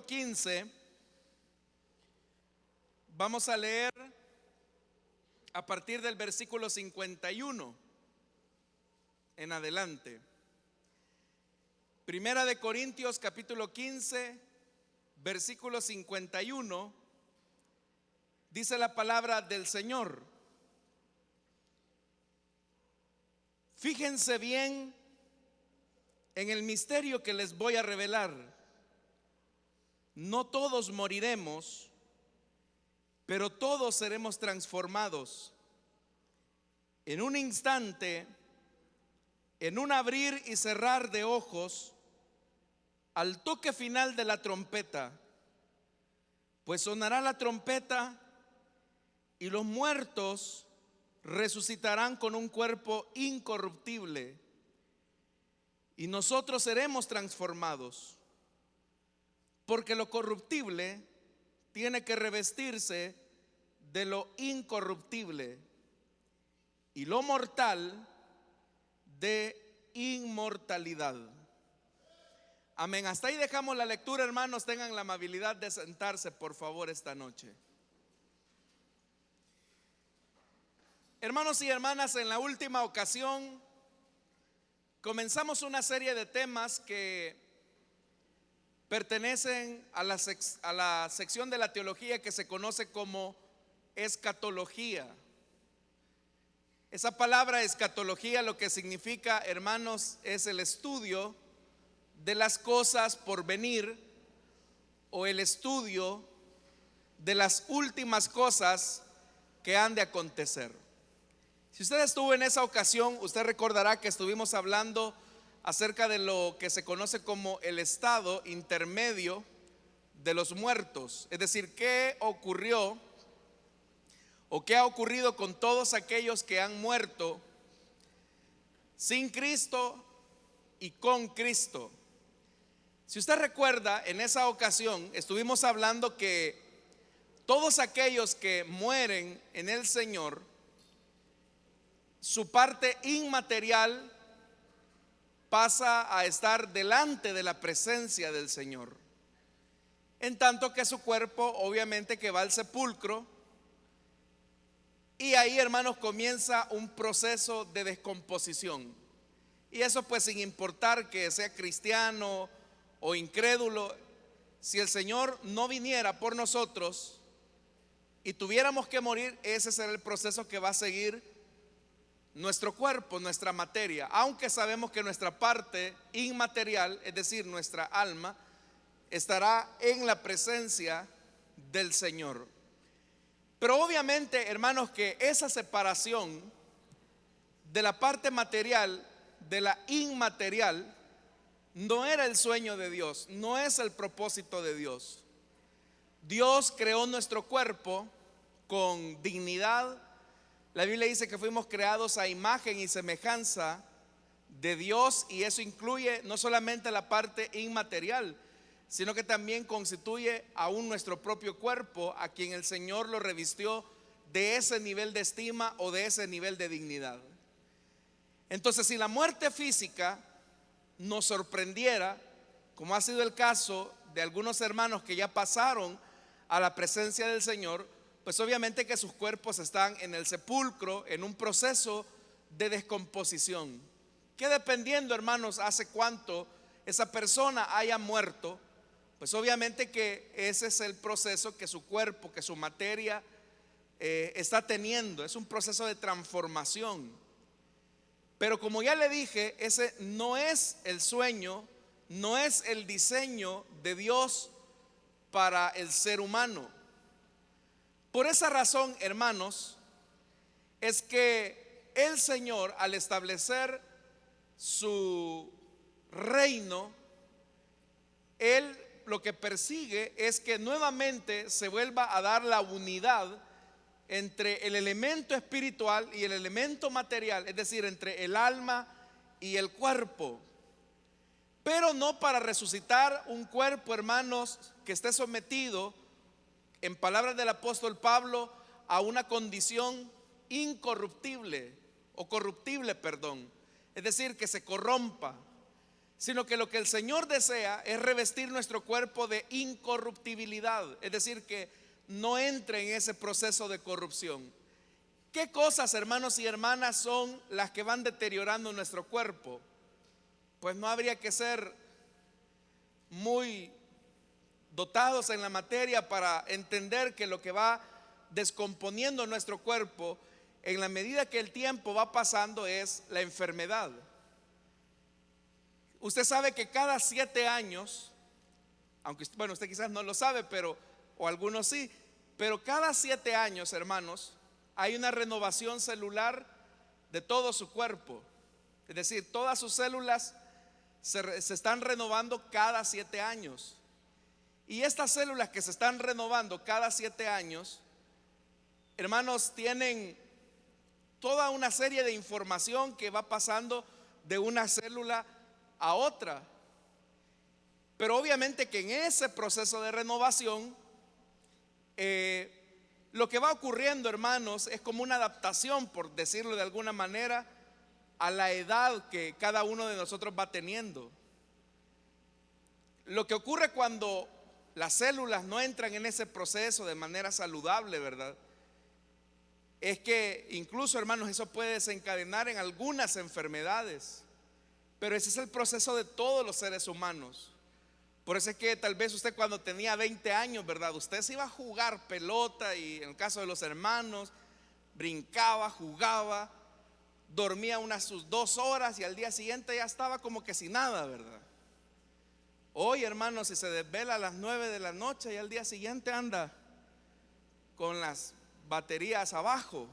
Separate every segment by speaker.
Speaker 1: 15, vamos a leer a partir del versículo 51 en adelante. Primera de Corintios capítulo 15, versículo 51, dice la palabra del Señor: fíjense bien en el misterio que les voy a revelar. No todos moriremos, pero todos seremos transformados. En un instante, en un abrir y cerrar de ojos, al toque final de la trompeta, pues sonará la trompeta y los muertos resucitarán con un cuerpo incorruptible y nosotros seremos transformados, porque lo corruptible tiene que revestirse de lo incorruptible y lo mortal de inmortalidad. Amén. Hasta ahí dejamos la lectura, hermanos. Tengan la amabilidad de sentarse, por favor, esta noche. Hermanos y hermanas, en la última ocasión comenzamos una serie de temas que pertenecen a la sección de la teología que se conoce como escatología. Esa palabra escatología, lo que significa, hermanos, es el estudio de las cosas por venir o el estudio de las últimas cosas que han de acontecer. Si usted estuvo en esa ocasión, usted recordará que estuvimos hablando acerca de lo que se conoce como el estado intermedio de los muertos, es decir, qué ocurrió o qué ha ocurrido con todos aquellos que han muerto sin Cristo y con Cristo. Si usted recuerda, en esa ocasión estuvimos hablando que todos aquellos que mueren en el Señor, su parte inmaterial pasa a estar delante de la presencia del Señor, en tanto que su cuerpo obviamente que va al sepulcro, y ahí, hermanos, comienza un proceso de descomposición. Y eso pues sin importar que sea cristiano o incrédulo, si el Señor no viniera por nosotros y tuviéramos que morir, ese será el proceso que va a seguir nuestro cuerpo, nuestra materia, aunque sabemos que nuestra parte inmaterial, es decir, nuestra alma, estará en la presencia del Señor. Pero obviamente, hermanos, que esa separación de la parte material de la inmaterial no era el sueño de Dios, no es el propósito de Dios. Dios creó nuestro cuerpo con dignidad. La Biblia dice que fuimos creados a imagen y semejanza de Dios, y eso incluye no solamente la parte inmaterial, sino que también constituye aún nuestro propio cuerpo, a quien el Señor lo revistió de ese nivel de estima o de ese nivel de dignidad. Entonces, si la muerte física nos sorprendiera, como ha sido el caso de algunos hermanos que ya pasaron a la presencia del Señor, pues obviamente que sus cuerpos están en el sepulcro, en un proceso de descomposición, que dependiendo, hermanos, hace cuánto esa persona haya muerto, pues obviamente que ese es el proceso que su cuerpo, que su materia está teniendo. Es un proceso de transformación. Pero como ya le dije, ese no es el sueño, no es el diseño de Dios para el ser humano. Por esa razón, hermanos, es que el Señor, al establecer su reino, Él lo que persigue es que nuevamente se vuelva a dar la unidad entre el elemento espiritual y el elemento material, es decir, entre el alma y el cuerpo. Pero no para resucitar un cuerpo, hermanos, que esté sometido, en palabras del apóstol Pablo, a una condición incorruptible o corruptible, perdón, es decir, que se corrompa, sino que lo que el Señor desea es revestir nuestro cuerpo de incorruptibilidad, es decir, que no entre en ese proceso de corrupción. ¿Qué cosas, hermanos y hermanas, son las que van deteriorando nuestro cuerpo? Pues no habría que ser muy dotados en la materia para entender que lo que va descomponiendo nuestro cuerpo en la medida que el tiempo va pasando es la enfermedad. Usted sabe que cada 7 años, aunque bueno, usted quizás no lo sabe, o algunos sí, pero cada 7 años, hermanos, hay una renovación celular de todo su cuerpo. Es decir, todas sus células se están renovando cada 7 años. Y estas células que se están renovando cada 7 años, hermanos, tienen toda una serie de información que va pasando de una célula a otra. Pero obviamente que en ese proceso de renovación, lo que va ocurriendo, hermanos, es como una adaptación, por decirlo de alguna manera, a la edad que cada uno de nosotros va teniendo. Lo que ocurre cuando las células no entran en ese proceso de manera saludable, ¿verdad? Es que incluso, hermanos, eso puede desencadenar en algunas enfermedades. Pero ese es el proceso de todos los seres humanos. Por eso es que tal vez usted cuando tenía 20 años, ¿verdad? Usted se iba a jugar pelota y en el caso de los hermanos, brincaba, jugaba, dormía sus 2 horas y al día siguiente ya estaba como que sin nada, ¿verdad? Hoy, hermanos, si se desvela a las 9 de la noche y al día siguiente anda con las baterías abajo.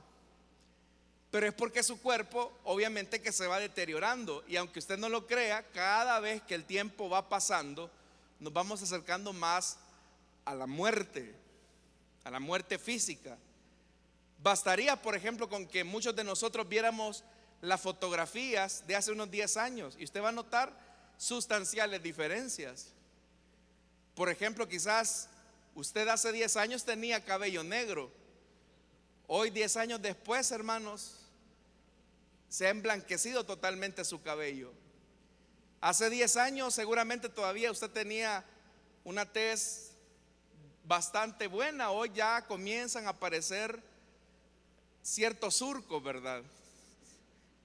Speaker 1: Pero es porque su cuerpo obviamente que se va deteriorando. Y aunque usted no lo crea, cada vez que el tiempo va pasando, nos vamos acercando más a la muerte física. Bastaría, por ejemplo, con que muchos de nosotros viéramos las fotografías de hace unos 10 años y usted va a notar sustanciales diferencias. Por ejemplo, quizás usted hace 10 años tenía cabello negro. Hoy, 10 años después, hermanos, se ha emblanquecido totalmente su cabello. Hace 10 años seguramente todavía usted tenía una tez bastante buena. Hoy ya comienzan a aparecer ciertos surcos, ¿verdad?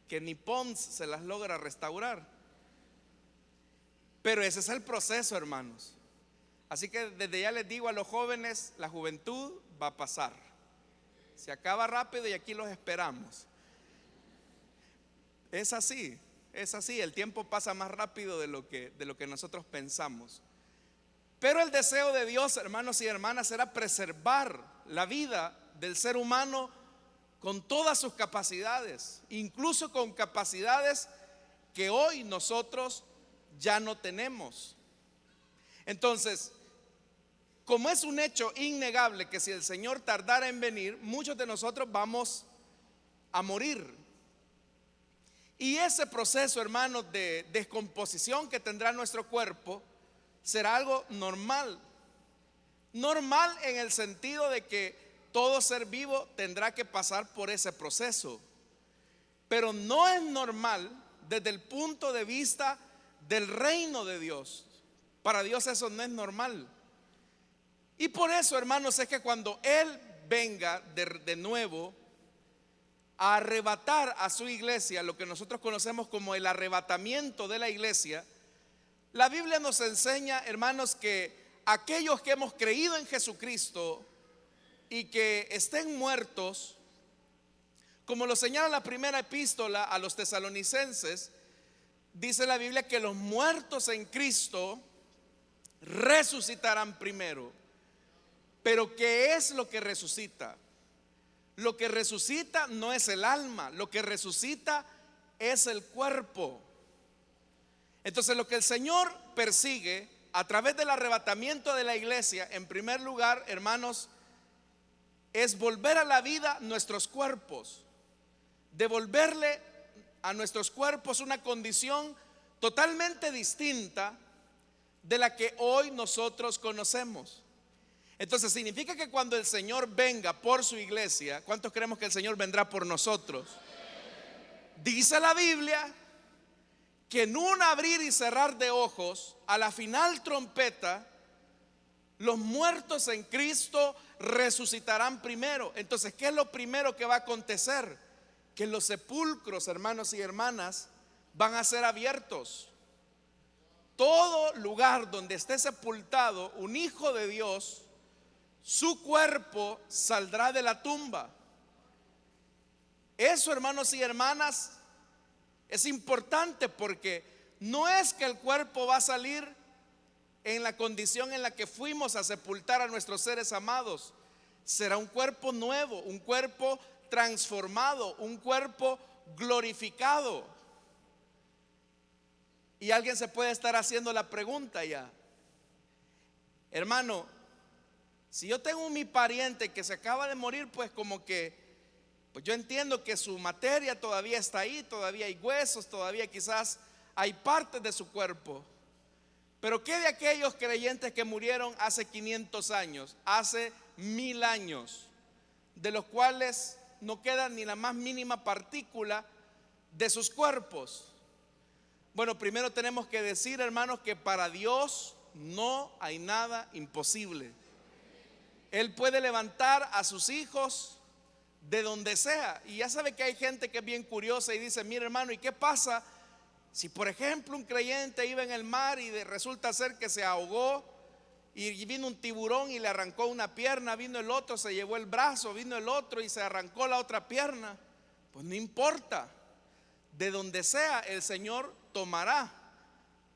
Speaker 1: Que ni Pons se las logra restaurar. Pero ese es el proceso, hermanos. Así que desde ya les digo a los jóvenes, la juventud va a pasar. Se acaba rápido y aquí los esperamos. Es así, el tiempo pasa más rápido de lo que nosotros pensamos. Pero el deseo de Dios, hermanos y hermanas, era preservar la vida del ser humano con todas sus capacidades, incluso con capacidades que hoy nosotros ya no tenemos. Entonces, como es un hecho innegable que si el Señor tardara en venir, muchos de nosotros vamos a morir. Y ese proceso, hermanos, de descomposición que tendrá nuestro cuerpo será algo normal. Normal en el sentido de que todo ser vivo tendrá que pasar por ese proceso. Pero no es normal desde el punto de vista del reino de Dios. Para Dios eso no es normal. Y por eso, hermanos, es que cuando Él venga de nuevo a arrebatar a su iglesia, lo que nosotros conocemos como el arrebatamiento de la iglesia, la Biblia nos enseña, hermanos, que aquellos que hemos creído en Jesucristo y que estén muertos, como lo señala la primera epístola a los tesalonicenses, dice la Biblia que los muertos en Cristo resucitarán primero. Pero ¿qué es lo que resucita? Lo que resucita no es el alma, lo que resucita es el cuerpo. Entonces lo que el Señor persigue a través del arrebatamiento de la iglesia, en primer lugar, hermanos, es volver a la vida nuestros cuerpos, devolverle a nuestros cuerpos una condición totalmente distinta de la que hoy nosotros conocemos. Entonces significa que cuando el Señor venga por su iglesia, ¿cuántos creemos que el Señor vendrá por nosotros? Dice la Biblia que en un abrir y cerrar de ojos, a la final trompeta, los muertos en Cristo resucitarán primero. Entonces, ¿qué es lo primero que va a acontecer? Que los sepulcros, hermanos y hermanas, van a ser abiertos. Todo lugar donde esté sepultado un hijo de Dios, su cuerpo saldrá de la tumba. Eso, hermanos y hermanas, es importante, porque no es que el cuerpo va a salir en la condición en la que fuimos a sepultar a nuestros seres amados. Será un cuerpo nuevo, un cuerpo transformado, un cuerpo glorificado. Y alguien se puede estar haciendo la pregunta ya: hermano, si yo tengo mi pariente que se acaba de morir, pues como que, pues yo entiendo que su materia todavía está ahí, todavía hay huesos, todavía quizás hay partes de su cuerpo. Pero ¿qué de aquellos creyentes que murieron hace 500 años, hace 1000 años, de los cuales no queda ni la más mínima partícula de sus cuerpos? Bueno, primero tenemos que decir, hermanos, que para Dios no hay nada imposible. Él puede levantar a sus hijos de donde sea. Y ya sabe que hay gente que es bien curiosa y dice: mire, hermano, ¿y qué pasa si por ejemplo un creyente iba en el mar y resulta ser que se ahogó y vino un tiburón y le arrancó una pierna, vino el otro, se llevó el brazo, vino el otro y se arrancó la otra pierna? Pues no importa, de donde sea el Señor tomará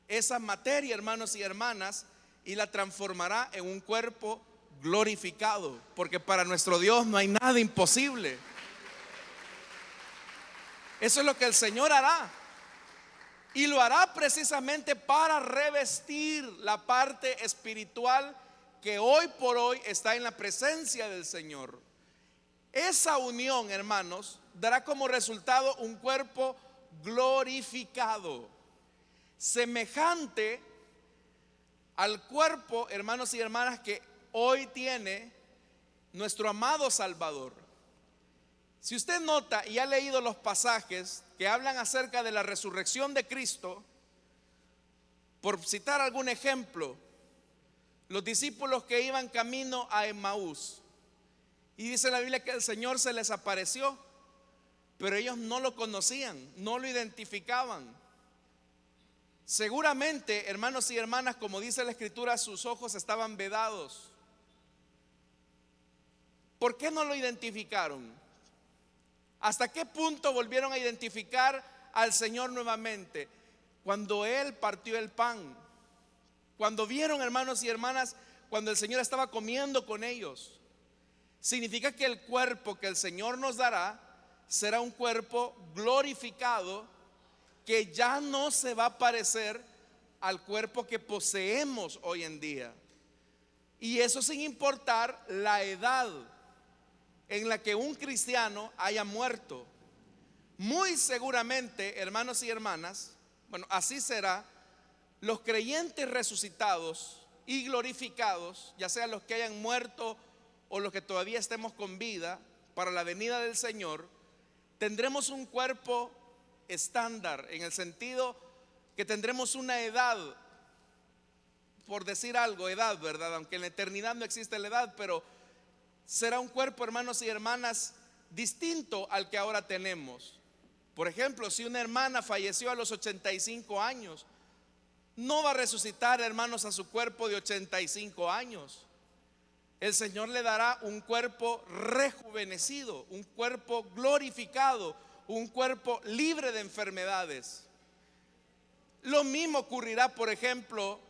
Speaker 1: esa materia, hermanos y hermanas, y la transformará en un cuerpo glorificado, porque para nuestro Dios no hay nada imposible. Eso es lo que el Señor hará, y lo hará precisamente para revestir la parte espiritual que hoy por hoy está en la presencia del Señor. Esa unión, hermanos, dará como resultado un cuerpo glorificado, semejante al cuerpo, hermanos y hermanas, que hoy tiene nuestro amado Salvador. Si usted nota y ha leído los pasajes que hablan acerca de la resurrección de Cristo, por citar algún ejemplo, los discípulos que iban camino a Emaús, y dice la Biblia que el Señor se les apareció, pero ellos no lo conocían, no lo identificaban. Seguramente, hermanos y hermanas, como dice la Escritura, sus ojos estaban vedados. ¿Por qué no lo identificaron? ¿Hasta qué punto volvieron a identificar al Señor nuevamente? Cuando Él partió el pan, cuando vieron, hermanos y hermanas, cuando el Señor estaba comiendo con ellos. Significa que el cuerpo que el Señor nos dará será un cuerpo glorificado, que ya no se va a parecer al cuerpo que poseemos hoy en día. Y eso sin importar la edad en la que un cristiano haya muerto. Muy seguramente, hermanos y hermanas, bueno, así será, los creyentes resucitados y glorificados, ya sean los que hayan muerto o los que todavía estemos con vida para la venida del Señor, tendremos un cuerpo estándar, en el sentido que tendremos una edad, por decir algo, edad, ¿verdad? Aunque en la eternidad no existe la edad, pero será un cuerpo, hermanos y hermanas, distinto al que ahora tenemos. Por ejemplo, si una hermana falleció a los 85 años, no va a resucitar, hermanos, a su cuerpo de 85 años. El Señor le dará un cuerpo rejuvenecido, un cuerpo glorificado, un cuerpo libre de enfermedades. Lo mismo ocurrirá, por ejemplo,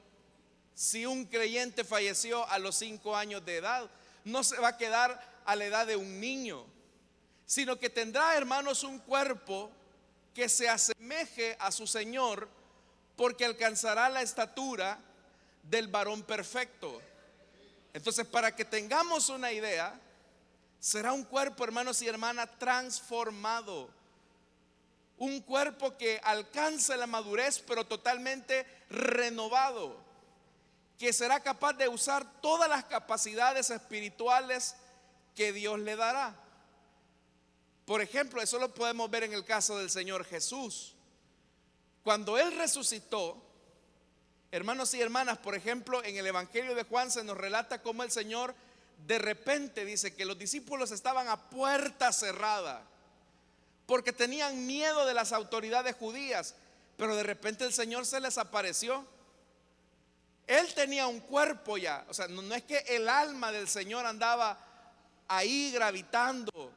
Speaker 1: si un creyente falleció a los 5 años de edad. No se va a quedar a la edad de un niño, sino que tendrá, hermanos, un cuerpo que se asemeje a su Señor, porque alcanzará la estatura del varón perfecto. Entonces, para que tengamos una idea, será un cuerpo, hermanos y hermanas, transformado. Un cuerpo que alcance la madurez, pero totalmente renovado, que será capaz de usar todas las capacidades espirituales que Dios le dará. Por ejemplo, eso lo podemos ver en el caso del Señor Jesús, Cuando Él resucitó, hermanos y hermanas, por ejemplo, en el Evangelio de Juan se nos relata cómo el Señor de repente dice que los discípulos estaban a puerta cerrada porque tenían miedo de las autoridades judías, pero de repente el Señor se les apareció. Él tenía un cuerpo ya, o sea, no es que el alma del Señor andaba ahí gravitando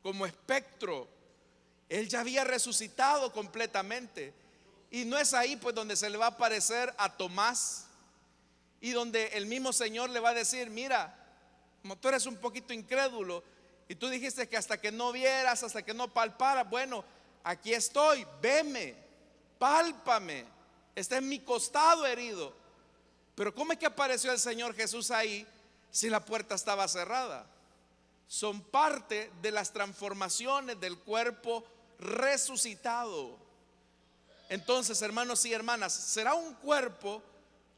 Speaker 1: como espectro. Él ya había resucitado completamente. Y no es ahí pues donde se le va a aparecer a Tomás y donde el mismo Señor le va a decir: mira, como tú eres un poquito incrédulo y tú dijiste que hasta que no vieras, hasta que no palparas, bueno, aquí estoy, veme, pálpame, está en mi costado herido. Pero ¿cómo es que apareció el Señor Jesús ahí si la puerta estaba cerrada? Son parte de las transformaciones del cuerpo resucitado. Entonces, hermanos y hermanas, será un cuerpo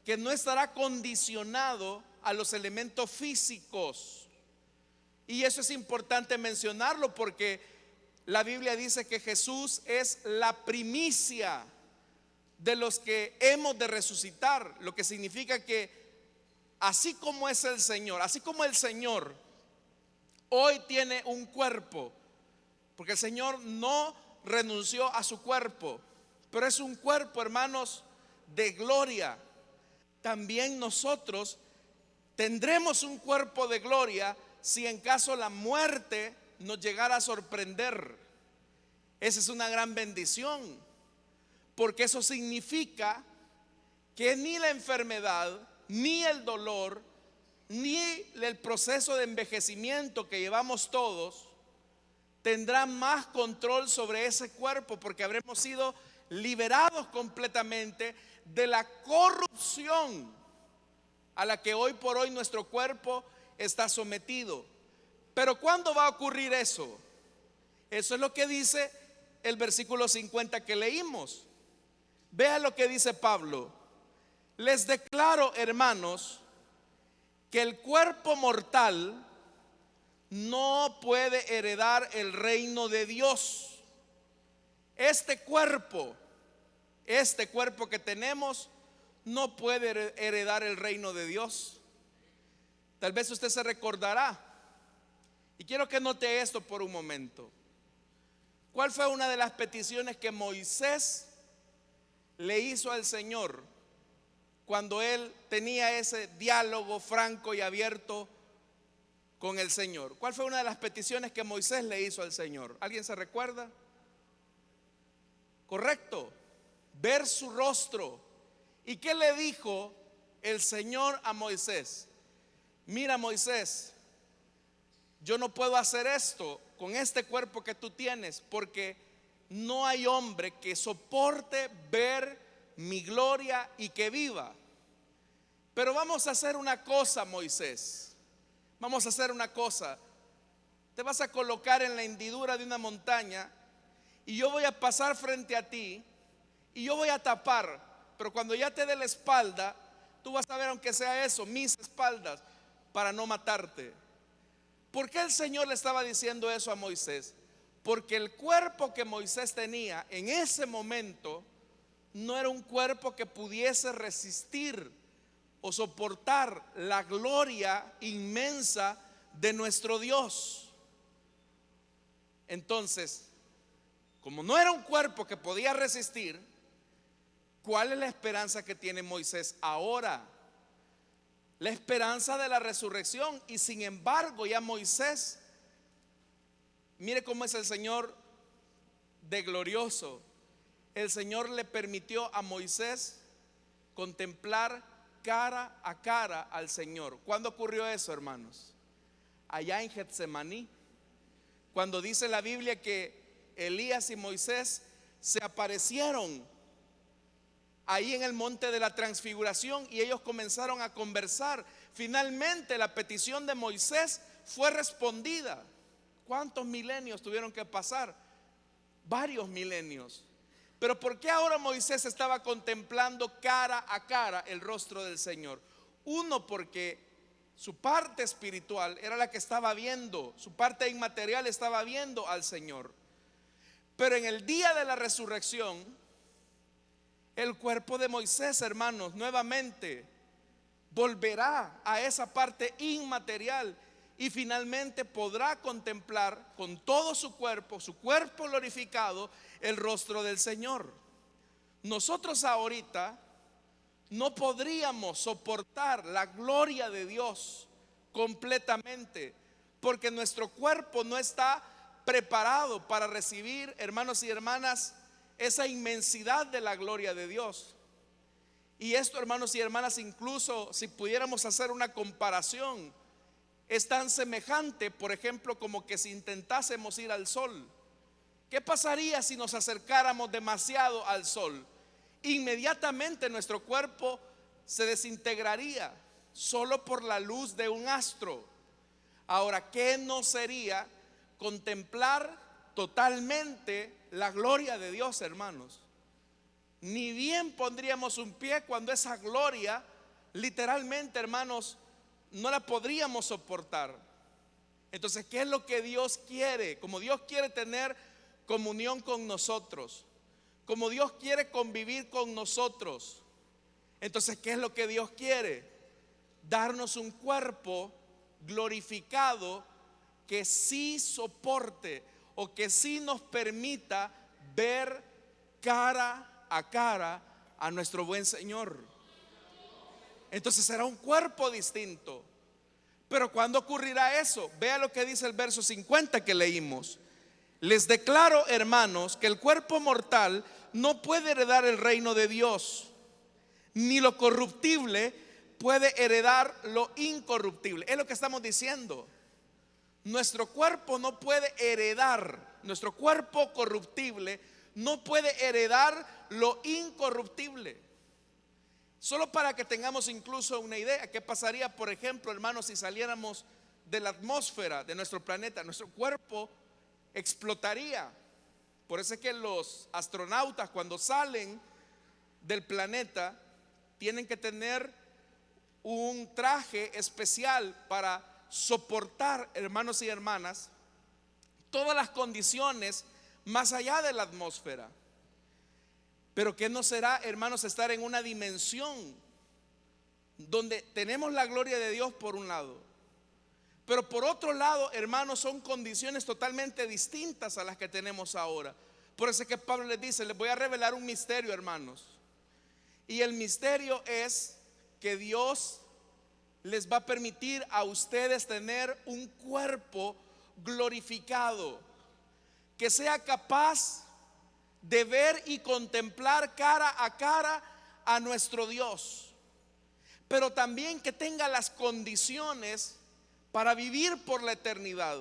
Speaker 1: que no estará condicionado a los elementos físicos. Y eso es importante mencionarlo porque la Biblia dice que Jesús es la primicia de los que hemos de resucitar, lo que significa que así como es el Señor, así como el Señor hoy tiene un cuerpo, porque el Señor no renunció a su cuerpo, pero es un cuerpo, hermanos, de gloria. También nosotros tendremos un cuerpo de gloria si en caso la muerte nos llegara a sorprender. Esa es una gran bendición, porque eso significa que ni la enfermedad, ni el dolor, ni el proceso de envejecimiento que llevamos todos tendrá más control sobre ese cuerpo, porque habremos sido liberados completamente de la corrupción a la que hoy por hoy nuestro cuerpo está sometido. Pero ¿cuándo va a ocurrir eso? Eso es lo que dice el versículo 50 que leímos. Vea lo que dice Pablo: les declaro, hermanos, que el cuerpo mortal no puede heredar el reino de Dios. Este cuerpo que tenemos no puede heredar el reino de Dios. Tal vez usted se recordará, y quiero que note esto por un momento. ¿Cuál fue una de las peticiones que Moisés le hizo al Señor cuando él tenía ese diálogo franco y abierto con el Señor? ¿Cuál fue una de las peticiones que Moisés le hizo al Señor? ¿Alguien se recuerda? Correcto, ver su rostro. ¿Y qué le dijo el Señor a Moisés? Mira, Moisés, yo no puedo hacer esto con este cuerpo que tú tienes, porque no hay hombre que soporte ver mi gloria y que viva. Pero vamos a hacer una cosa, Moisés. Vamos a hacer una cosa. Te vas a colocar en la hendidura de una montaña y yo voy a pasar frente a ti y yo voy a tapar. Pero cuando ya te dé la espalda, tú vas a ver, aunque sea eso, mis espaldas, para no matarte. ¿Por qué el Señor le estaba diciendo eso a Moisés? Porque el cuerpo que Moisés tenía en ese momento no era un cuerpo que pudiese resistir o soportar la gloria inmensa de nuestro Dios. Entonces, como no era un cuerpo que podía resistir, ¿cuál es la esperanza que tiene Moisés ahora? La esperanza de la resurrección. Y sin embargo, ya Moisés, mire cómo es el Señor de glorioso. El Señor le permitió a Moisés contemplar cara a cara al Señor. ¿Cuándo ocurrió eso, hermanos? Allá en Getsemaní, cuando dice la Biblia que Elías y Moisés se aparecieron ahí en el monte de la transfiguración y ellos comenzaron a conversar. Finalmente la petición de Moisés fue respondida. ¿Cuántos milenios tuvieron que pasar? Varios milenios. Pero ¿por qué ahora Moisés estaba contemplando cara a cara el rostro del Señor? Uno, porque su parte espiritual era la que estaba viendo, su parte inmaterial estaba viendo al Señor. Pero en el día de la resurrección, El cuerpo de Moisés, hermanos, nuevamente volverá a esa parte inmaterial y finalmente podrá contemplar con todo su cuerpo glorificado, el rostro del Señor. Nosotros ahorita no podríamos soportar la gloria de Dios completamente, porque nuestro cuerpo no está preparado para recibir, hermanos y hermanas, esa inmensidad de la gloria de Dios. Y esto, hermanos y hermanas, incluso si pudiéramos hacer una comparación, es tan semejante, por ejemplo, como que si intentásemos ir al sol. ¿Qué pasaría si nos acercáramos demasiado al sol? Inmediatamente nuestro cuerpo se desintegraría solo por la luz de un astro. Ahora, ¿qué no sería contemplar totalmente la gloria de Dios, hermanos? Ni bien pondríamos un pie cuando esa gloria, literalmente, hermanos, no la podríamos soportar. Entonces, ¿qué es lo que Dios quiere? Como Dios quiere tener comunión con nosotros, como Dios quiere convivir con nosotros, entonces, ¿qué es lo que Dios quiere? Darnos un cuerpo glorificado que sí soporte o que sí nos permita ver cara a cara a nuestro buen Señor. Entonces será un cuerpo distinto. Pero ¿cuándo ocurrirá eso? Vea lo que dice el verso 50 que leímos. Les declaro, hermanos, que el cuerpo mortal no puede heredar el reino de Dios, ni lo corruptible puede heredar lo incorruptible. Es lo que estamos diciendo. Nuestro cuerpo no puede heredar, nuestro cuerpo corruptible no puede heredar lo incorruptible. Solo para que tengamos incluso una idea, ¿qué pasaría, por ejemplo, hermanos, si saliéramos de la atmósfera de nuestro planeta? Nuestro cuerpo explotaría. Por eso es que los astronautas, cuando salen del planeta, tienen que tener un traje especial para soportar, hermanos y hermanas, todas las condiciones más allá de la atmósfera. Pero ¿qué no será, hermanos, estar en una dimensión donde tenemos la gloria de Dios por un lado, pero por otro lado, hermanos, son condiciones totalmente distintas a las que tenemos ahora? Por eso es que Pablo les dice: les voy a revelar un misterio, hermanos. Y el misterio es que Dios les va a permitir a ustedes tener un cuerpo glorificado, que sea capaz de ver y contemplar cara a cara a nuestro Dios, pero también que tenga las condiciones para vivir por la eternidad.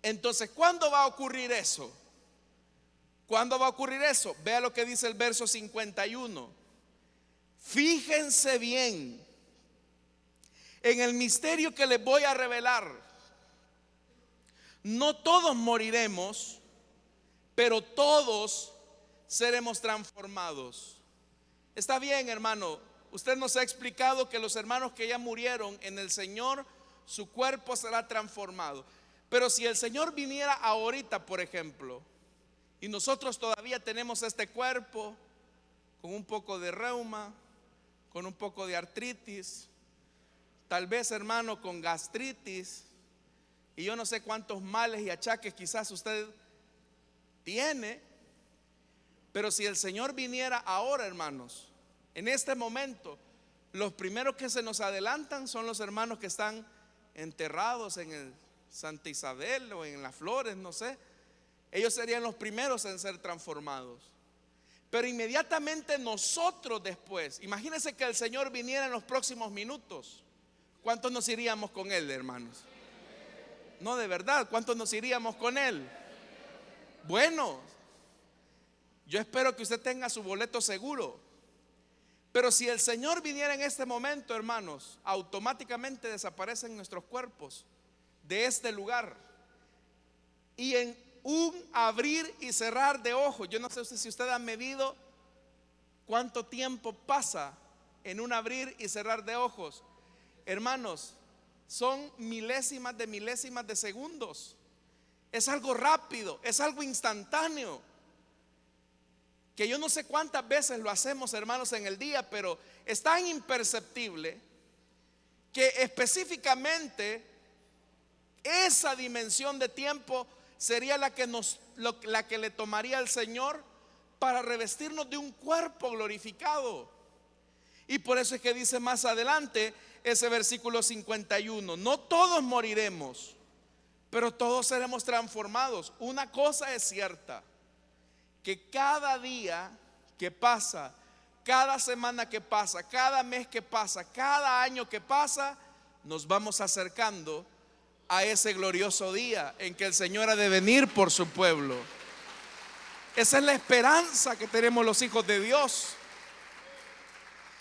Speaker 1: Entonces, ¿cuándo va a ocurrir eso? ¿Cuándo va a ocurrir eso? Vea lo que dice el verso 51. Fíjense bien en el misterio que les voy a revelar. No todos moriremos, pero todos seremos transformados. Está bien, hermano. Usted nos ha explicado que los hermanos que ya murieron en el Señor, su cuerpo será transformado. Pero si el Señor viniera ahorita, por ejemplo, y nosotros todavía tenemos este cuerpo con un poco de reuma, con un poco de artritis, tal vez, hermano, con gastritis, y yo no sé cuántos males y achaques quizás usted tiene. Pero si el Señor viniera ahora, hermanos, en este momento, los primeros que se nos adelantan son los hermanos que están enterrados en el Santa Isabel o en las Flores, no sé. Ellos serían los primeros en ser transformados. Pero inmediatamente nosotros después, imagínense que el Señor viniera en los próximos minutos. ¿Cuántos nos iríamos con Él, hermanos? No, de verdad, ¿cuántos nos iríamos con Él? Bueno, yo espero que usted tenga su boleto seguro. Pero si el Señor viniera en este momento, hermanos, automáticamente desaparecen nuestros cuerpos de este lugar. Y en un abrir y cerrar de ojos, yo no sé si usted ha medido cuánto tiempo pasa en un abrir y cerrar de ojos. Hermanos, son milésimas de segundos. Es algo rápido, es algo instantáneo. que yo no sé cuántas veces lo hacemos, hermanos, en el día, pero es tan imperceptible que específicamente esa dimensión de tiempo sería la que le tomaría al Señor para revestirnos de un cuerpo glorificado. Y por eso es que dice más adelante ese versículo 51: no todos moriremos, pero todos seremos transformados. Una cosa es cierta, que cada día que pasa, cada semana que pasa, cada mes que pasa, cada año que pasa, nos vamos acercando a ese glorioso día en que el Señor ha de venir por su pueblo. Esa es la esperanza que tenemos los hijos de Dios.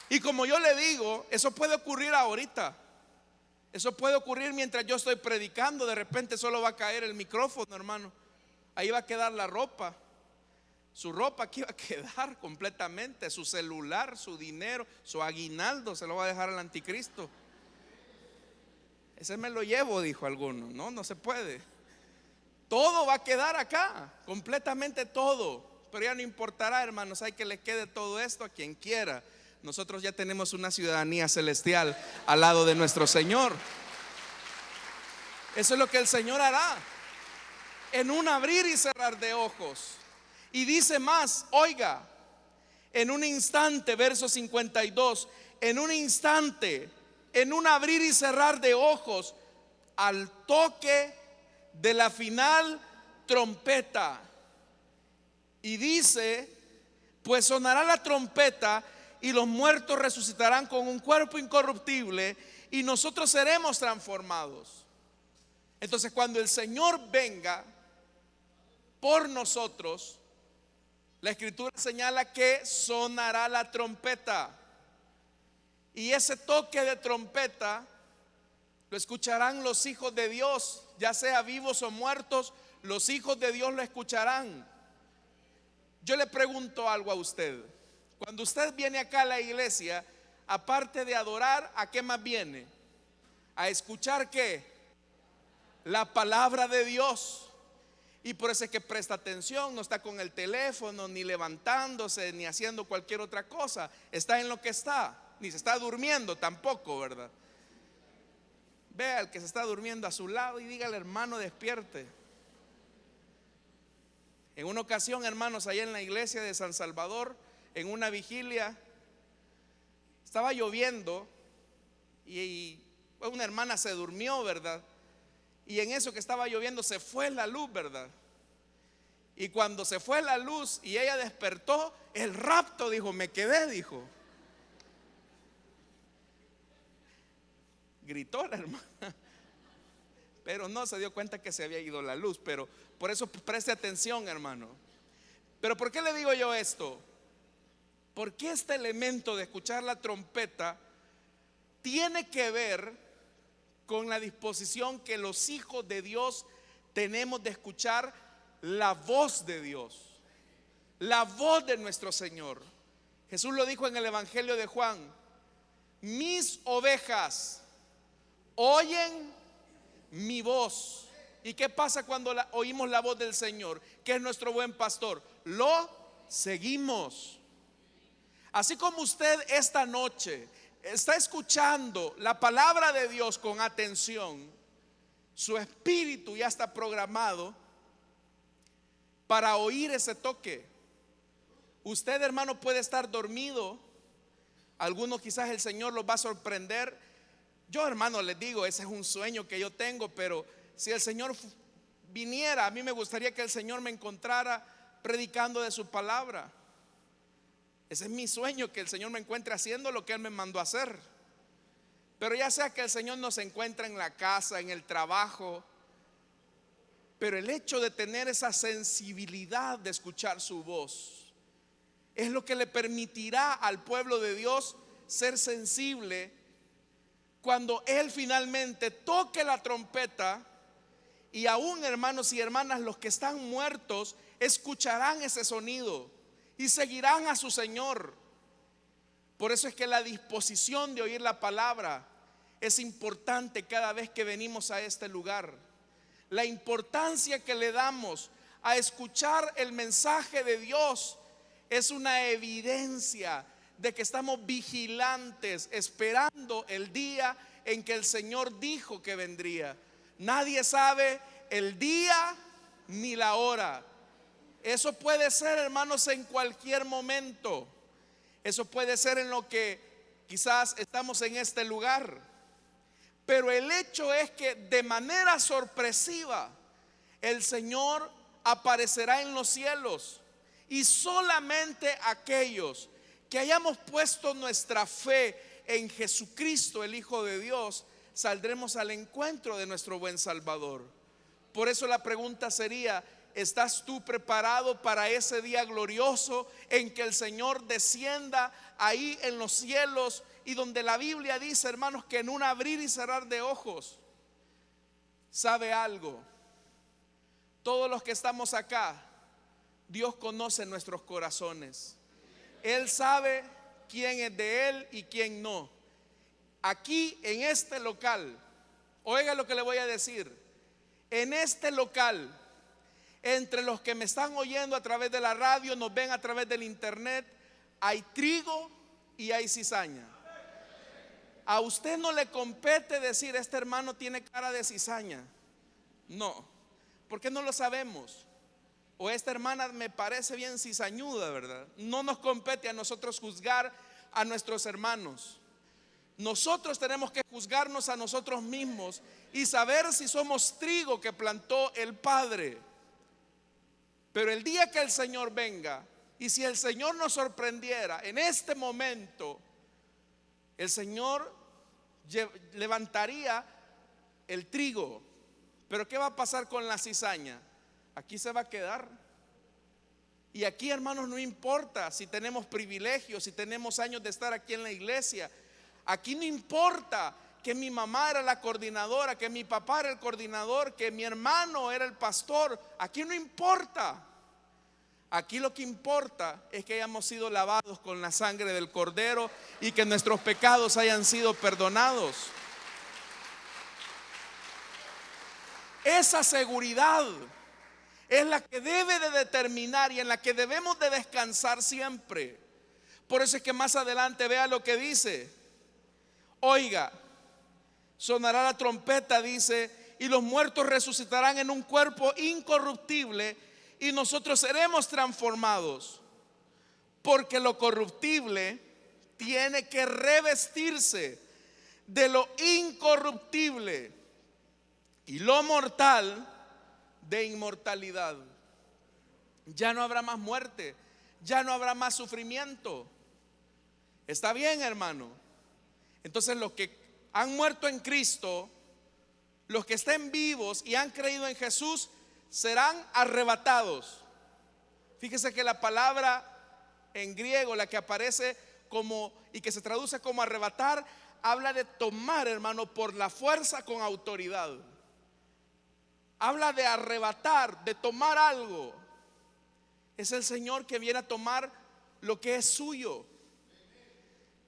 Speaker 1: Y como yo le digo, eso puede ocurrir ahorita. Eso puede ocurrir mientras yo estoy predicando. De repente solo va a caer el micrófono, hermano. Ahí va a quedar la ropa. Su ropa aquí va a quedar completamente. Su celular, su dinero, su aguinaldo se lo va a dejar al anticristo. Ese me lo llevo, dijo alguno. No, no se puede. Todo va a quedar acá, completamente todo. Pero ya no importará, hermanos, hay que le quede todo esto a quien quiera. Nosotros ya tenemos una ciudadanía celestial al lado de nuestro Señor. Eso es lo que el Señor hará en un abrir y cerrar de ojos. Y dice más, oiga, en un instante, verso 52, en un instante, en un abrir y cerrar de ojos, al toque de la final trompeta. Y dice, pues sonará la trompeta y los muertos resucitarán con un cuerpo incorruptible y nosotros seremos transformados. Entonces, cuando el Señor venga por nosotros, la Escritura señala que sonará la trompeta. Y ese toque de trompeta lo escucharán los hijos de Dios, ya sea vivos o muertos. Los hijos de Dios lo escucharán. Yo le pregunto algo a usted. Cuando usted viene acá a la iglesia, aparte de adorar, ¿a qué más viene? A escuchar ¿qué? La palabra de Dios. Y por eso es que presta atención, no está con el teléfono, ni levantándose, ni haciendo cualquier otra cosa. Está en lo que está, ni se está durmiendo tampoco, ¿verdad? Vea al que se está durmiendo a su lado y dígale, hermano, despierte. En una ocasión, hermanos, allá en la iglesia de San Salvador, en una vigilia, estaba lloviendo y una hermana se durmió, ¿verdad? Y en eso que estaba lloviendo se fue la luz, ¿verdad? Y cuando se fue la luz y ella despertó, el rapto, dijo, me quedé, dijo. Gritó la hermana, pero no se dio cuenta que se había ido la luz. Pero por eso preste atención, hermano. Pero ¿por qué le digo yo esto? Porque este elemento de escuchar la trompeta tiene que ver con la disposición que los hijos de Dios tenemos de escuchar la voz de Dios, la voz de nuestro Señor. Jesús lo dijo en el Evangelio de Juan: mis ovejas oyen mi voz. ¿Y qué pasa cuando oímos la voz del Señor, que es nuestro buen pastor? Lo seguimos. Así como usted esta noche está escuchando la palabra de Dios con atención, su espíritu ya está programado para oír ese toque. Usted, hermano, puede estar dormido. Algunos quizás el Señor los va a sorprender. Yo, hermano, les digo, ese es un sueño que yo tengo, pero si el Señor viniera, a mí me gustaría que el Señor me encontrara predicando de su palabra. Ese es mi sueño, que el Señor me encuentre haciendo lo que Él me mandó a hacer. Pero ya sea que el Señor nos encuentre en la casa, en el trabajo, pero el hecho de tener esa sensibilidad de escuchar su voz es lo que le permitirá al pueblo de Dios ser sensible cuando Él finalmente toque la trompeta. Y aún, hermanos y hermanas, los que están muertos escucharán ese sonido y seguirán a su Señor. Por eso es que la disposición de oír la palabra es importante cada vez que venimos a este lugar. La importancia que le damos a escuchar el mensaje de Dios es una evidencia de que estamos vigilantes, esperando el día en que el Señor dijo que vendría. Nadie sabe el día ni la hora. Eso puede ser, hermanos, en cualquier momento. Eso puede ser en lo que quizás estamos en este lugar. Pero el hecho es que de manera sorpresiva el Señor aparecerá en los cielos, y solamente aquellos que hayamos puesto nuestra fe en Jesucristo, el Hijo de Dios, saldremos al encuentro de nuestro buen Salvador. Por eso la pregunta sería: ¿estás tú preparado para ese día glorioso en que el Señor descienda ahí en los cielos, y donde la Biblia dice, hermanos, que en un abrir y cerrar de ojos? ¿Sabe algo? Todos los que estamos acá, Dios conoce nuestros corazones. Él sabe quién es de Él y quién no. Aquí en este local, oiga lo que le voy a decir, en este local, entre los que me están oyendo a través de la radio, nos ven a través del internet, hay trigo y hay cizaña. A usted no le compete decir: este hermano tiene cara de cizaña. No, porque no lo sabemos. O esta hermana me parece bien cizañuda, ¿verdad? No nos compete a nosotros juzgar a nuestros hermanos. Nosotros tenemos que juzgarnos a nosotros mismos y saber si somos trigo que plantó el Padre. Pero el día que el Señor venga, y si el Señor nos sorprendiera en este momento, el Señor levantaría el trigo. Pero ¿qué va a pasar con la cizaña? Aquí se va a quedar. Y aquí, hermanos, no importa si tenemos privilegios, si tenemos años de estar aquí en la iglesia. Aquí no importa que mi mamá era la coordinadora, que mi papá era el coordinador, que mi hermano era el pastor. Aquí no importa. Aquí lo que importa es que hayamos sido lavados con la sangre del Cordero y que nuestros pecados hayan sido perdonados. Esa seguridad es la que debe de determinar y en la que debemos de descansar siempre. Por eso es que más adelante vea lo que dice. Oiga, sonará la trompeta, dice, y los muertos resucitarán en un cuerpo incorruptible, y nosotros seremos transformados. Porque lo corruptible tiene que revestirse de lo incorruptible, y lo mortal de inmortalidad. Ya no habrá más muerte, ya no habrá más sufrimiento. ¿Está bien, hermano? Entonces los que han muerto en Cristo, los que estén vivos y han creído en Jesús, serán arrebatados. Fíjese que la palabra en griego, la que aparece como y que se traduce como arrebatar, habla de tomar, hermano, por la fuerza con autoridad. Habla de arrebatar, de tomar algo. Es el Señor que viene a tomar lo que es suyo.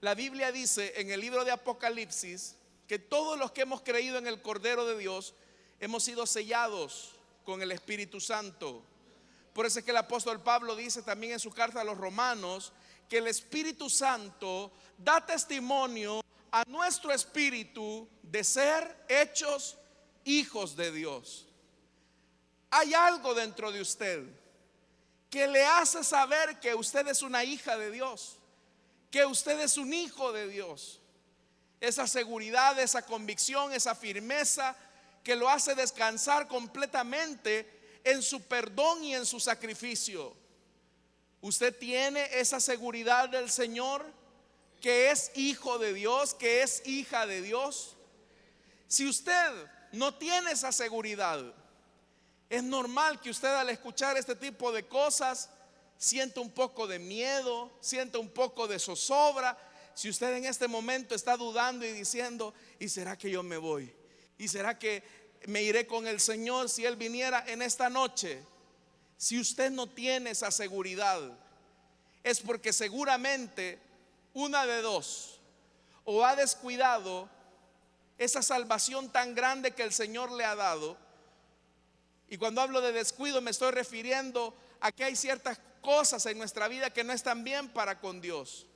Speaker 1: La Biblia dice en el libro de Apocalipsis que todos los que hemos creído en el Cordero de Dios hemos sido sellados con el Espíritu Santo. Por eso es que el apóstol Pablo dice también en su carta a los Romanos que el Espíritu Santo da testimonio a nuestro espíritu de ser hechos hijos de Dios. Hay algo dentro de usted que le hace saber que usted es una hija de Dios, que usted es un hijo de Dios. Esa seguridad, esa convicción, esa firmeza que lo hace descansar completamente en su perdón y en su sacrificio. Usted tiene esa seguridad del Señor, que es hijo de Dios, que es hija de Dios. Si usted no tiene esa seguridad, es normal que usted al escuchar este tipo de cosas sienta un poco de miedo, sienta un poco de zozobra. Si usted en este momento está dudando y diciendo: ¿y será que yo me voy? ¿Y será que me iré con el Señor si Él viniera en esta noche? Si usted no tiene esa seguridad, es porque seguramente una de dos: o ha descuidado esa salvación tan grande que el Señor le ha dado. Y cuando hablo de descuido me estoy refiriendo a que hay ciertas cosas en nuestra vida que no están bien para con Dios.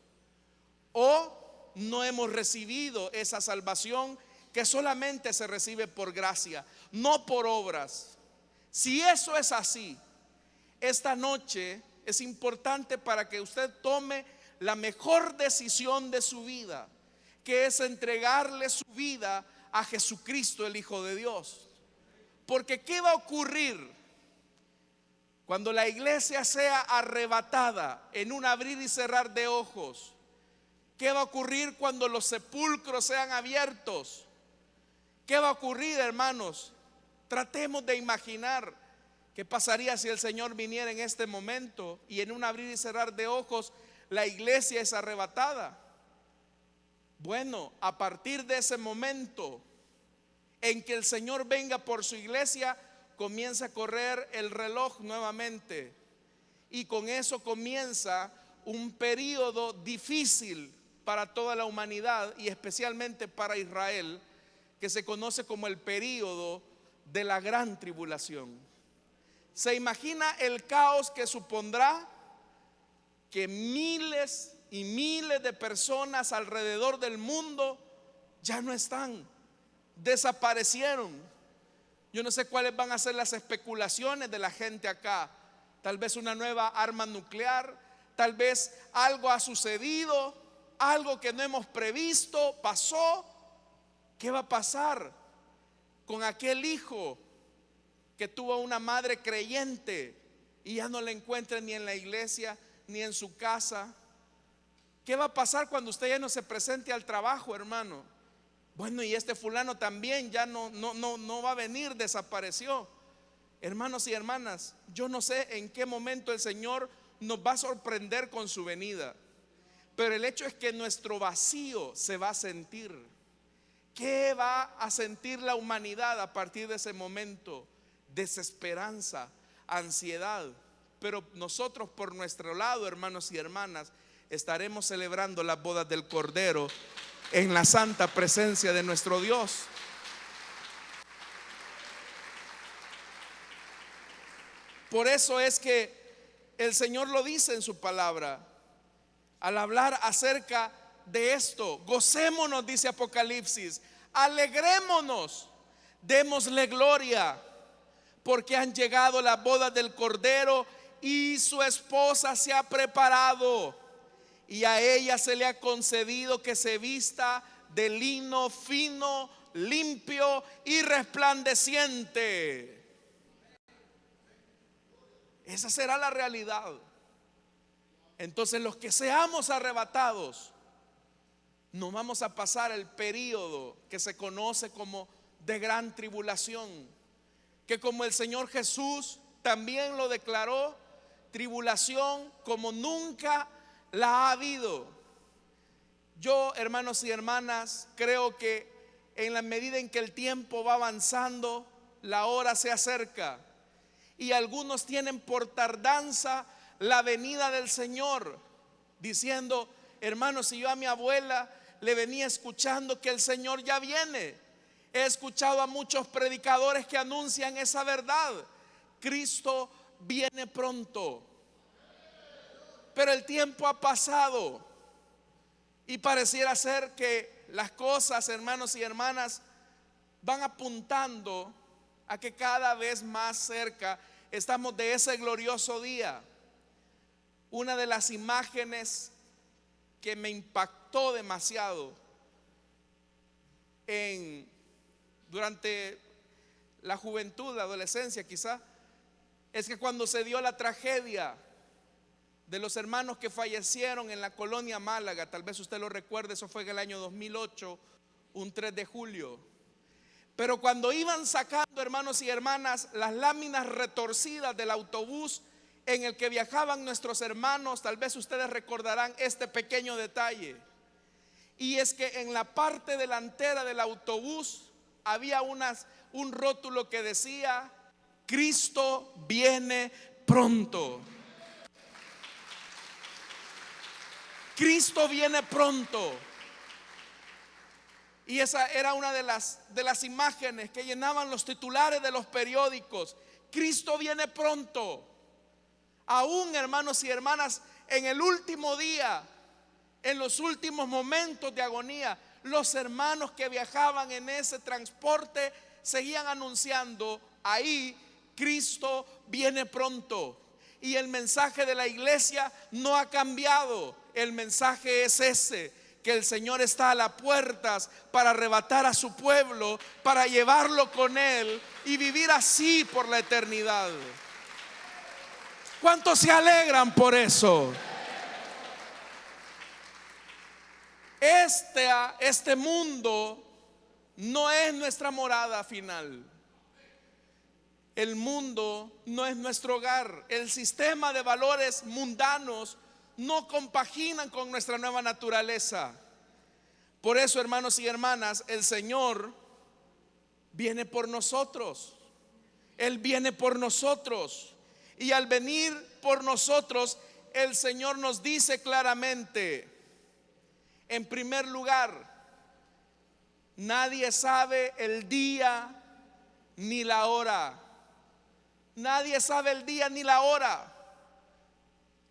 Speaker 1: O no hemos recibido esa salvación que solamente se recibe por gracia, no por obras. Si eso es así, esta noche es importante para que usted tome la mejor decisión de su vida, que es entregarle su vida a Jesucristo, el Hijo de Dios. Porque ¿qué va a ocurrir cuando la iglesia sea arrebatada en un abrir y cerrar de ojos? ¿Qué va a ocurrir cuando los sepulcros sean abiertos? ¿Qué va a ocurrir, hermanos? Tratemos de imaginar qué pasaría si el Señor viniera en este momento y en un abrir y cerrar de ojos la iglesia es arrebatada. Bueno, a partir de ese momento en que el Señor venga por su iglesia, comienza a correr el reloj nuevamente. Y con eso comienza un periodo difícil para toda la humanidad y especialmente para Israel, que se conoce como el periodo de la gran tribulación. ¿Se imagina el caos que supondrá que miles y miles de personas alrededor del mundo ya no están, desaparecieron? Yo no sé cuáles van a ser las especulaciones de la gente acá. Tal vez una nueva arma nuclear, tal vez algo ha sucedido, algo que no hemos previsto, pasó. ¿Qué va a pasar con aquel hijo que tuvo una madre creyente y ya no la encuentra ni en la iglesia ni en su casa? ¿Qué va a pasar cuando usted ya no se presente al trabajo, hermano? Bueno, y este fulano también ya no va a venir, desapareció. Hermanos y hermanas, yo no sé en qué momento el Señor nos va a sorprender con su venida, pero el hecho es que nuestro vacío se va a sentir. ¿Qué va a sentir la humanidad a partir de ese momento? Desesperanza, ansiedad. Pero nosotros por nuestro lado, hermanos y hermanas, estaremos celebrando las bodas del Cordero en la santa presencia de nuestro Dios. Por eso es que el Señor lo dice en su palabra al hablar acerca de esto. Gocémonos, dice Apocalipsis, alegrémonos, démosle gloria, porque han llegado las bodas del Cordero y su esposa se ha preparado, y a ella se le ha concedido que se vista de lino fino, limpio y resplandeciente. Esa será la realidad. Entonces los que seamos arrebatados, nos vamos a pasar el periodo que se conoce como de gran tribulación, que como el Señor Jesús también lo declaró, tribulación como nunca la ha habido. Yo, hermanos y hermanas, creo que en la medida en que el tiempo va avanzando, la hora se acerca, y algunos tienen por tardanza la venida del Señor, diciendo: hermanos, si yo a mi abuela le venía escuchando que el Señor ya viene. He escuchado a muchos predicadores que anuncian esa verdad: Cristo viene pronto. Pero el tiempo ha pasado y pareciera ser que las cosas, hermanos y hermanas, van apuntando a que cada vez más cerca estamos de ese glorioso día. Una de las imágenes que me impactó demasiado durante la juventud, la adolescencia quizá, es que cuando se dio la tragedia de los hermanos que fallecieron en la colonia Málaga, tal vez usted lo recuerde, eso fue en el año 2008, un 3 de julio. Pero cuando iban sacando, hermanos y hermanas, las láminas retorcidas del autobús en el que viajaban nuestros hermanos, tal vez ustedes recordarán este pequeño detalle. Y es que en la parte delantera del autobús había un rótulo que decía: Cristo viene pronto. Cristo viene pronto. Y esa era una de las imágenes que llenaban los titulares de los periódicos. Cristo viene pronto. Aún, hermanos y hermanas, en el último día, en los últimos momentos de agonía, los hermanos que viajaban en ese transporte seguían anunciando: ahí Cristo viene pronto. Y el mensaje de la iglesia no ha cambiado. El mensaje es ese: que el Señor está a las puertas para arrebatar a su pueblo, para llevarlo con Él y vivir así por la eternidad. ¿Cuántos se alegran por eso? Este mundo no es nuestra morada final. El mundo no es nuestro hogar. El sistema de valores mundanos no compaginan con nuestra nueva naturaleza. Por eso, hermanos y hermanas, el Señor viene por nosotros. Él viene por nosotros. Y al venir por nosotros, el Señor nos dice claramente: en primer lugar, nadie sabe el día ni la hora. Nadie sabe el día ni la hora.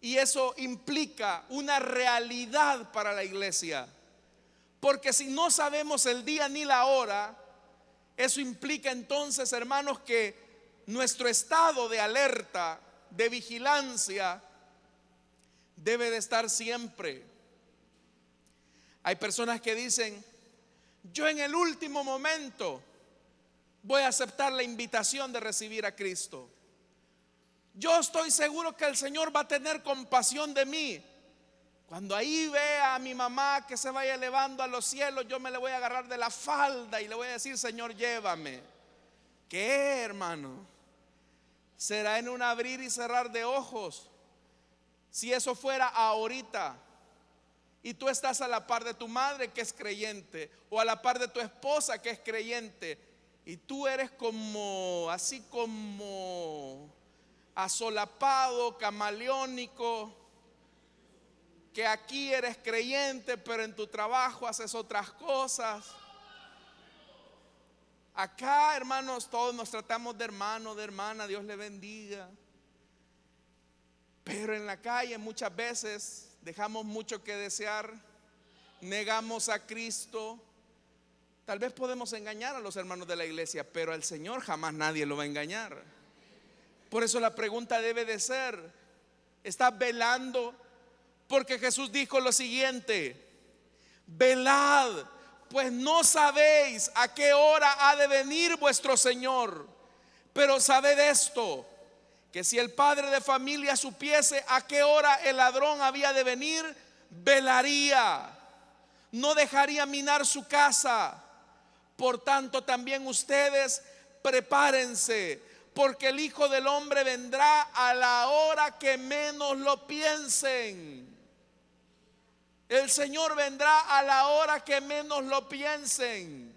Speaker 1: Y eso implica una realidad para la iglesia. Porque si no sabemos el día ni la hora, eso implica entonces, hermanos, que nuestro estado de alerta, de vigilancia, debe de estar siempre. Hay personas que dicen: yo en el último momento voy a aceptar la invitación de recibir a Cristo. Yo estoy seguro que el Señor va a tener compasión de mí. Cuando ahí vea a mi mamá que se vaya elevando a los cielos, yo me le voy a agarrar de la falda y le voy a decir: Señor, llévame. ¿Qué, hermano? Será en un abrir y cerrar de ojos. Si eso fuera ahorita, y tú estás a la par de tu madre, que es creyente, o a la par de tu esposa, que es creyente, y tú eres así como asolapado, camaleónico, que aquí eres creyente pero en tu trabajo haces otras cosas. Acá, hermanos, todos nos tratamos de hermano, de hermana, Dios le bendiga. Pero en la calle muchas veces dejamos mucho que desear, negamos a Cristo. Tal vez podemos engañar a los hermanos de la iglesia, pero al Señor jamás nadie lo va a engañar. Por eso la pregunta debe de ser: ¿estás velando? Porque Jesús dijo lo siguiente: velad, pues no sabéis a qué hora ha de venir vuestro Señor. Pero sabed esto, que si el padre de familia supiese a qué hora el ladrón había de venir, velaría, no dejaría minar su casa. Por tanto, también ustedes prepárense, porque el Hijo del Hombre vendrá a la hora que menos lo piensen. El Señor vendrá a la hora que menos lo piensen.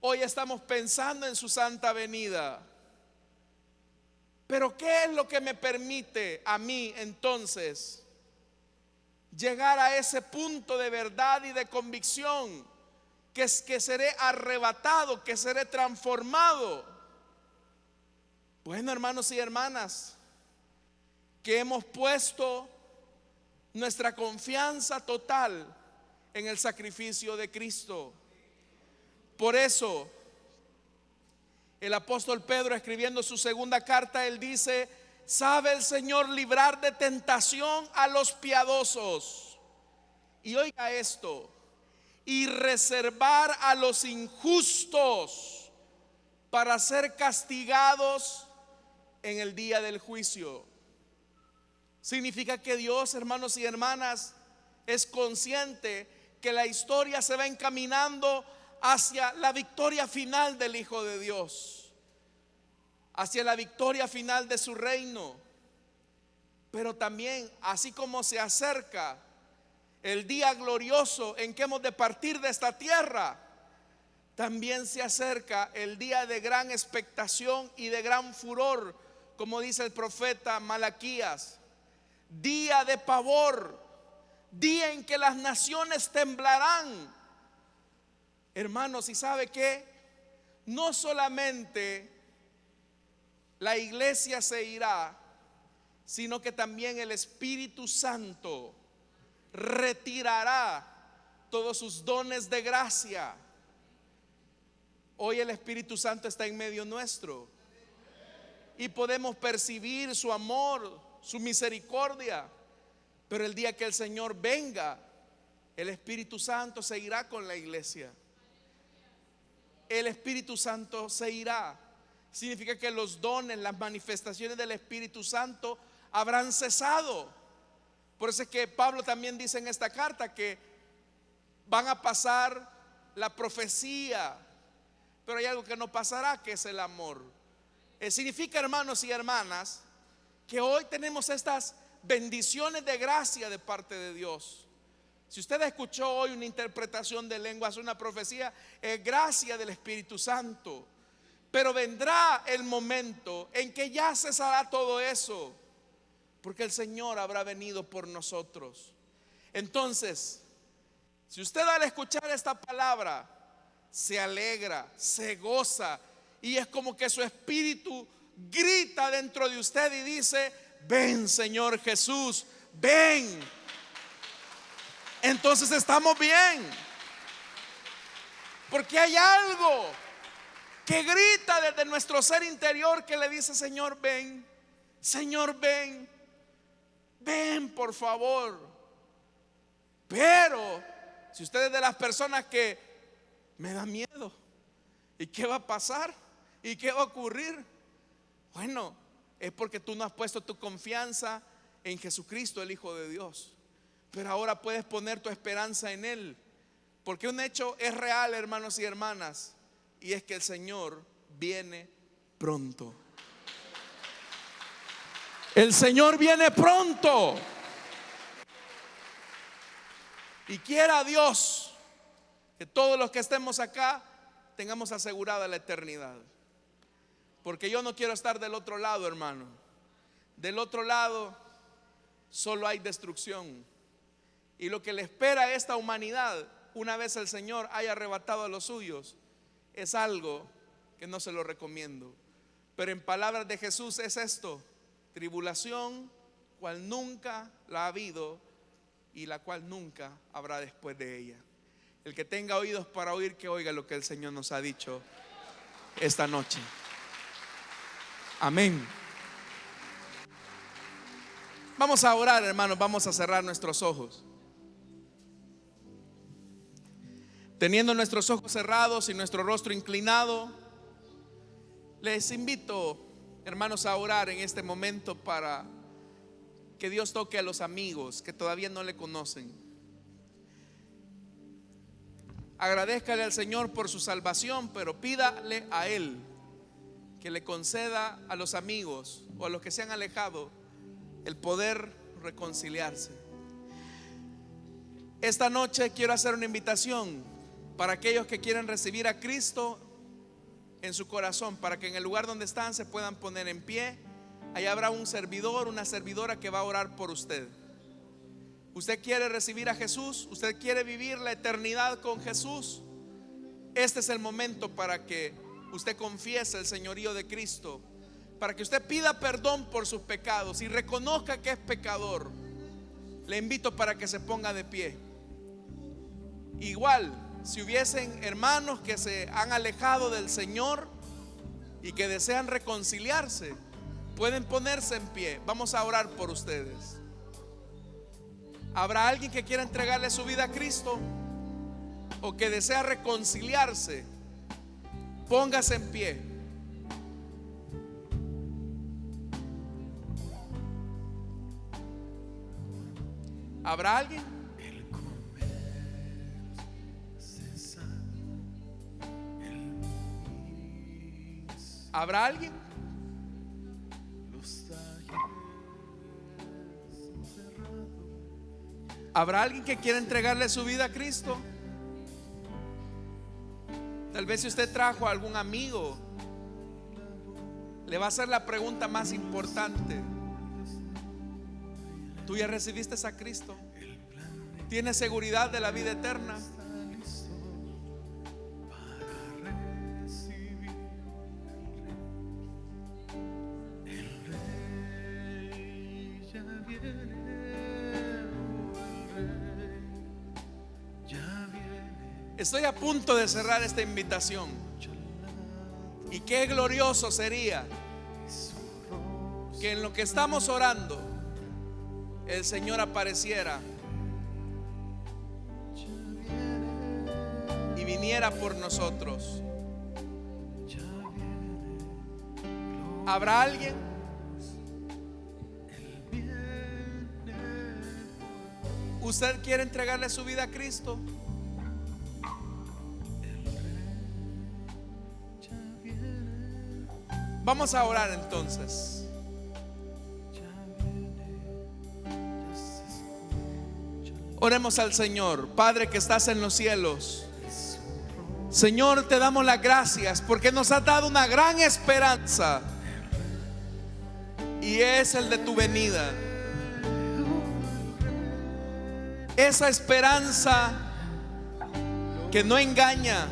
Speaker 1: Hoy estamos pensando en su santa venida. Pero ¿qué es lo que me permite a mí entonces llegar a ese punto de verdad y de convicción que seré arrebatado, que seré transformado? Bueno, hermanos y hermanas, que hemos puesto nuestra confianza total en el sacrificio de Cristo. Por eso el apóstol Pedro, escribiendo su segunda carta, él dice: sabe el Señor librar de tentación a los piadosos, y oiga esto, y reservar a los injustos para ser castigados en el día del juicio. Significa que Dios, hermanos y hermanas, es consciente que la historia se va encaminando hacia la victoria final del Hijo de Dios, hacia la victoria final de su reino. Pero también, así como se acerca el día glorioso en que hemos de partir de esta tierra, también se acerca el día de gran expectación y de gran furor, como dice el profeta Malaquías: día de pavor, día en que las naciones temblarán. Hermanos, ¿y sabe qué? No solamente la iglesia se irá, sino que también el Espíritu Santo retirará todos sus dones de gracia. Hoy el Espíritu Santo está en medio nuestro y podemos percibir su amor, su misericordia. Pero el día que el Señor venga, el Espíritu Santo se irá con la iglesia. El Espíritu Santo se irá. Significa que los dones, las manifestaciones del Espíritu Santo habrán cesado. Por eso es que Pablo también dice en esta carta que van a pasar la profecía, pero hay algo que no pasará, que es el amor. Significa, hermanos y hermanas, que hoy tenemos estas bendiciones de gracia de parte de Dios. Si usted escuchó hoy una interpretación de lenguas, una profecía, es gracia del Espíritu Santo. Pero vendrá el momento en que ya cesará todo eso, porque el Señor habrá venido por nosotros. Entonces, si usted al escuchar esta palabra se alegra, se goza, y es como que su espíritu grita dentro de usted y dice: ven, Señor Jesús, ven. Entonces estamos bien, porque hay algo que grita desde nuestro ser interior que le dice: Señor, ven, Señor, ven, ven por favor. Pero si usted es de las personas que me da miedo, ¿y qué va a pasar? ¿Y qué va a ocurrir? Bueno, es porque tú no has puesto tu confianza en Jesucristo, el Hijo de Dios. Pero ahora puedes poner tu esperanza en Él, porque un hecho es real, hermanos y hermanas, y es que el Señor viene pronto. El Señor viene pronto. Y quiera Dios que todos los que estemos acá tengamos asegurada la eternidad. Porque yo no quiero estar del otro lado, hermano. Del otro lado solo hay destrucción. Y lo que le espera a esta humanidad, una vez el Señor haya arrebatado a los suyos, es algo que no se lo recomiendo. Pero en palabras de Jesús es esto: tribulación cual nunca la ha habido y la cual nunca habrá después de ella. El que tenga oídos para oír, que oiga lo que el Señor nos ha dicho esta noche. Amén. Vamos a orar, hermanos, vamos a cerrar nuestros ojos. Teniendo nuestros ojos cerrados y nuestro rostro inclinado, les invito, hermanos, a orar en este momento para que Dios toque a los amigos que todavía no le conocen. Agradézcale al Señor por su salvación, pero pídale a Él que le conceda a los amigos o a los que se han alejado el poder reconciliarse. Esta noche quiero hacer una invitación para aquellos que quieren recibir a Cristo en su corazón, para que en el lugar donde están se puedan poner en pie. Allá habrá un servidor, una servidora que va a orar por usted. Usted quiere recibir a Jesús, usted quiere vivir la eternidad con Jesús. Este es el momento para que usted confiese el señorío de Cristo, para que usted pida perdón por sus pecados y reconozca que es pecador. Le invito para que se ponga de pie. Igual, si hubiesen hermanos que se han alejado del Señor y que desean reconciliarse, pueden ponerse en pie. Vamos a orar por ustedes. ¿Habrá alguien que quiera entregarle su vida a Cristo o que desea reconciliarse? Póngase en pie. ¿Habrá alguien? ¿Habrá alguien? ¿Habrá alguien que quiera entregarle su vida a Cristo? Tal vez si usted trajo a algún amigo, le va a hacer la pregunta más importante: ¿tú ya recibiste a Cristo? ¿Tienes seguridad de la vida eterna? Estoy a punto de cerrar esta invitación. Y qué glorioso sería que en lo que estamos orando el Señor apareciera y viniera por nosotros. ¿Habrá alguien? ¿Usted quiere entregarle su vida a Cristo? Vamos a orar entonces. Oremos al Señor. Padre que estás en los cielos, Señor, te damos las gracias porque nos has dado una gran esperanza, y es el de tu venida. Esa esperanza que no engaña,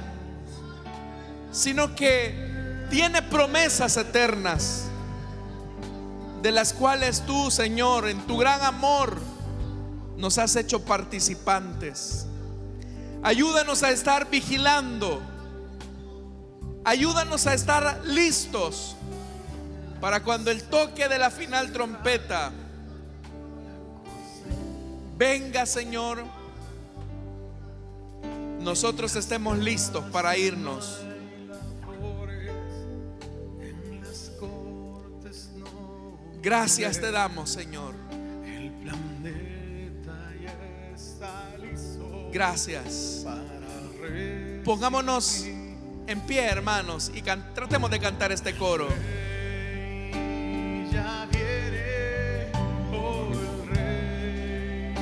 Speaker 1: sino que tiene promesas eternas, de las cuales tú, Señor, en tu gran amor nos has hecho participantes. Ayúdanos a estar vigilando, ayúdanos a estar listos para cuando el toque de la final trompeta venga, Señor, nosotros estemos listos para irnos. Gracias te damos, Señor. Gracias. Pongámonos en pie, hermanos, y tratemos de cantar este coro.
Speaker 2: Ya viene, oh el Rey,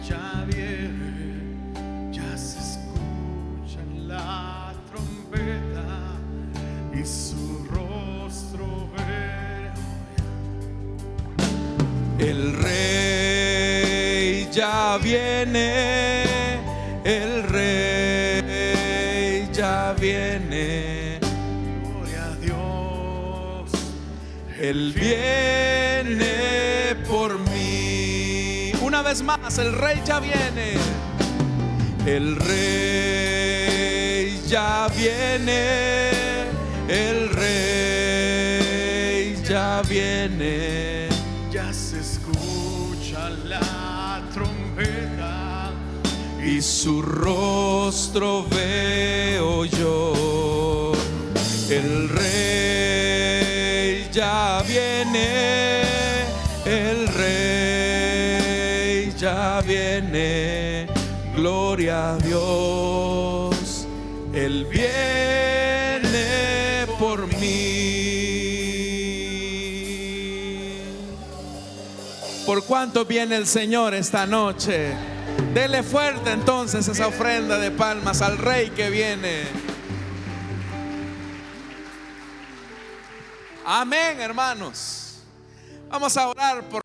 Speaker 2: ya viene, ya se escucha la trompeta y su rostro veo.
Speaker 1: El Rey ya viene, el Rey ya viene.
Speaker 2: Gloria a Dios.
Speaker 1: Él viene por mí. Una vez más, el Rey ya viene. El Rey ya viene. El Rey ya viene.
Speaker 2: Ya se escucha la trompeta
Speaker 1: Y su rostro veo yo. El Rey ya viene, el Rey ya viene. Gloria a Dios, Él viene por mí. ¿Por cuánto viene el Señor esta noche? Dele fuerte entonces esa ofrenda de palmas al Rey que viene. Amén, hermanos. Vamos a orar por